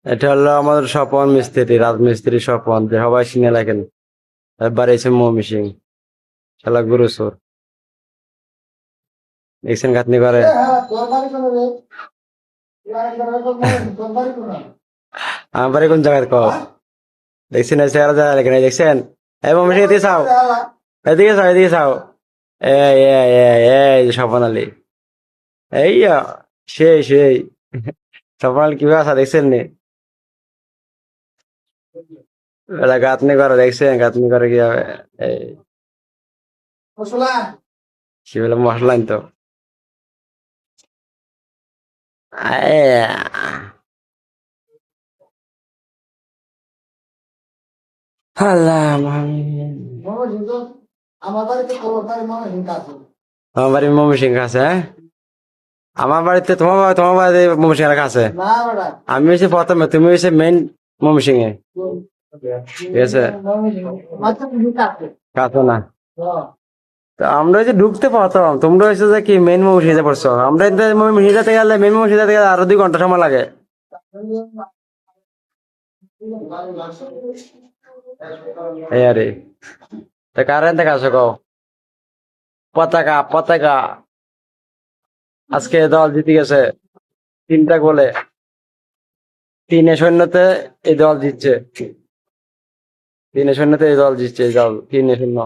এটা হলো আমাদের স্বপন মিস্ত্রি, রাজমিস্ত্রি স্বপন, যে সবাই চিনে লাগেন। এবার এসে মমিসিং, শালা গুরু সোর। দেখছেন গাঁথনি করে। আমার বাড়ি কোন জায়গায় কও? দেখছেন এসে আর জায়গা লেখেন, দেখছেন? এই মমিসিং এদিকে চাও, এদিকে চাও, এদিকে চাও। এই যে স্বপন আলী, এই সেই স্বপন আলী কিভাবে আসা দেখছেন নি? ওরা গাঁথনি করে, দেখছেন গাঁথনি করে কিভাবে? এই কি বলে মশলা আনতো। আল্লাহ আমার বাড়িতে আছে। আমার বাড়ি ময়মনসিংহ আছে, হ্যাঁ? আমার বাড়িতে তোমার বাড়িতে ময়মনসিংহ আছে। না বেটা, আমি হচ্ছে প্রথমে, তুমি হচ্ছে মেইন ময়মনসিংহে। ঠিক আছে, মাত্র ভূমিকা আছে। কাছে না। তো আমরা হচ্ছে ঢুকতে পারতাম, তোমরা হচ্ছে যে কি মেইন ময়মনসিংহে পড়ছো। আমরা ময়মনসিংহ যেতে গেলে, মেইন ময়মনসিংহ যেতে গেলে আরো 2 ঘন্টা সময় লাগে। এই আরে, তা কারেন্ট থেকে আসো কও। পতাকা পতাকা, আজকে দল জিতে গেছে 3টা গোলে। 3-0-তে এই দল জিতছে, 3-0-তে এই দল জিতছে, এই দল 3-0।